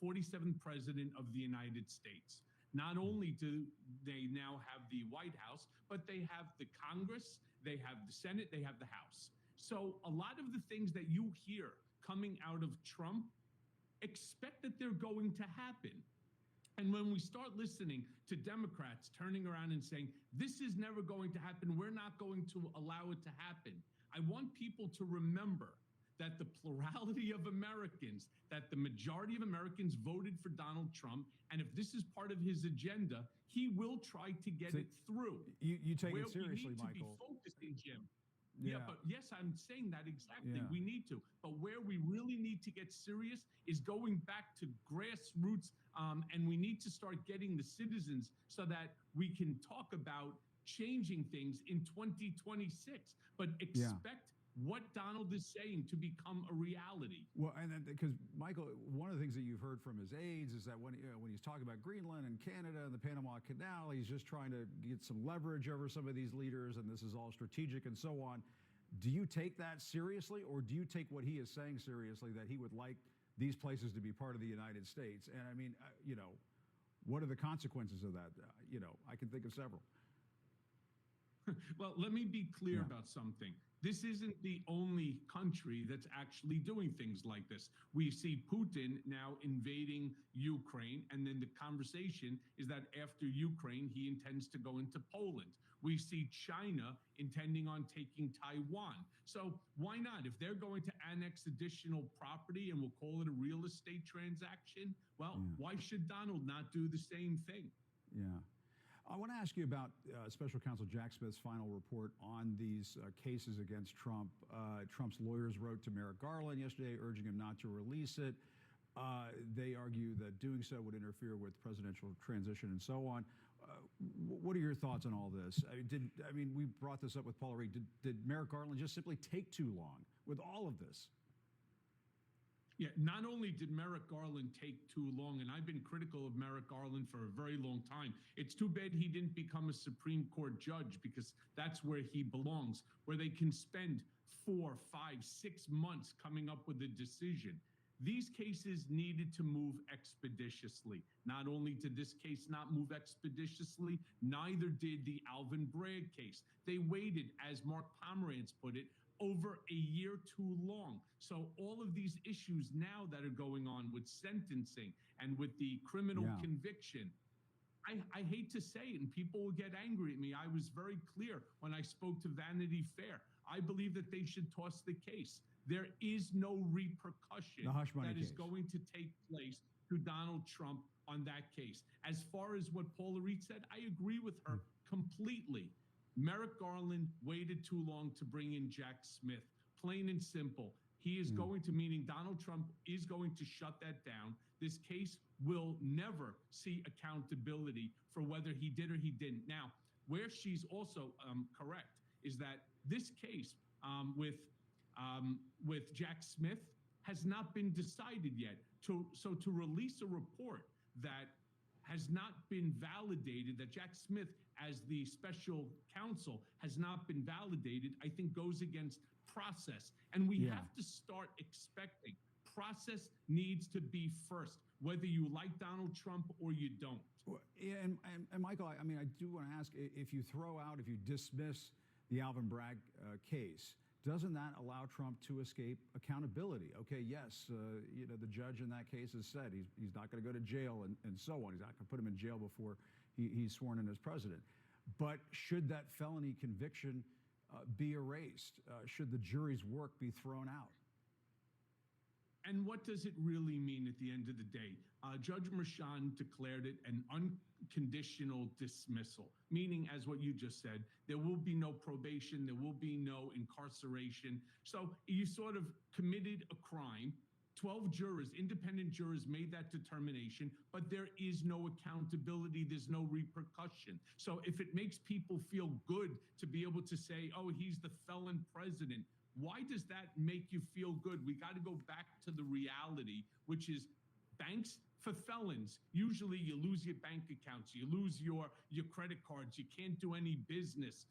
47th president of the United States. Not only do they now have the White House, but they have the Congress, they have the Senate, they have the House. So a lot of the things that you hear coming out of Trump, expect that they're going to happen. And when we start listening to Democrats turning around and saying, this is never going to happen, we're not going to allow it to happen, I want people to remember that the plurality of Americans, that the majority of Americans voted for Donald Trump, and if this is part of his agenda, he will try to get it through. You take it seriously, Michael. We need to be focusing, Jim. Yeah, but yes, I'm saying that exactly. Yeah. We need to. But where we really need to get serious is going back to grassroots, and we need to start getting the citizens so that we can talk about changing things in 2026. But expect what Donald is saying to become a reality. Well, and then, because Michael, one of the things that you've heard from his aides is that when he's talking about Greenland and Canada and the Panama Canal, he's just trying to get some leverage over some of these leaders, and this is all strategic and so on. Do you take that seriously, or do you take what he is saying seriously, that he would like these places to be part of the United States? And I mean, what are the consequences of that? I can think of several. Well, let me be clear about something. This isn't the only country that's actually doing things like this. We see Putin now invading Ukraine, and then the conversation is that after Ukraine, he intends to go into Poland. We see China intending on taking Taiwan. So why not? If they're going to annex additional property, and we'll call it a real estate transaction, well, why should Donald not do the same thing? Yeah. I want to ask you about Special Counsel Jack Smith's final report on these cases against Trump. Trump's lawyers wrote to Merrick Garland yesterday urging him not to release it. They argue that doing so would interfere with presidential transition and so on. What are your thoughts on all this? I mean, we brought this up with Paula Reed. Did Merrick Garland just simply take too long with all of this? Yeah, not only did Merrick Garland take too long, and I've been critical of Merrick Garland for a very long time. It's too bad he didn't become a Supreme Court judge, because that's where he belongs, where they can spend 4, 5, 6 months coming up with a decision. These cases needed to move expeditiously. Not only did this case not move expeditiously, neither did the Alvin Bragg case. They waited, as Mark Pomerantz put it, over a year too long. So all of these issues now that are going on with sentencing and with the criminal conviction, I hate to say it, and people will get angry at me. I was very clear when I spoke to Vanity Fair. I believe that they should toss the case. There is no repercussion that is going to take place to Donald Trump on that case. As far as what Paula Reed said, I agree with her completely. Merrick Garland waited too long to bring in Jack Smith. Plain and simple. He is going to, meaning Donald Trump is going to shut that down. This case will never see accountability for whether he did or he didn't. Now, where she's also correct is that this case with Jack Smith has not been decided yet. So to release a report that has not been validated, that Jack Smith as the special counsel has not been validated, I think goes against process. And we have to start expecting process needs to be first, whether you like Donald Trump or you don't. Well, and Michael, I mean, I do want to ask, if you dismiss the Alvin Bragg case, doesn't that allow Trump to escape accountability? Okay, yes, the judge in that case has said he's not going to go to jail and so on. He's not going to put him in jail before he's sworn in as president. But should that felony conviction be erased? Should the jury's work be thrown out? And what does it really mean at the end of the day? Judge Merchan declared it an unconditional dismissal, meaning, as what you just said, there will be no probation, there will be no incarceration. So you sort of committed a crime. 12 jurors, independent jurors, made that determination, but there is no accountability, there's no repercussion. So if it makes people feel good to be able to say, oh, he's the felon president, why does that make you feel good? We got to go back to the reality, which is banks for felons. Usually you lose your bank accounts, you lose your credit cards, you can't do any business.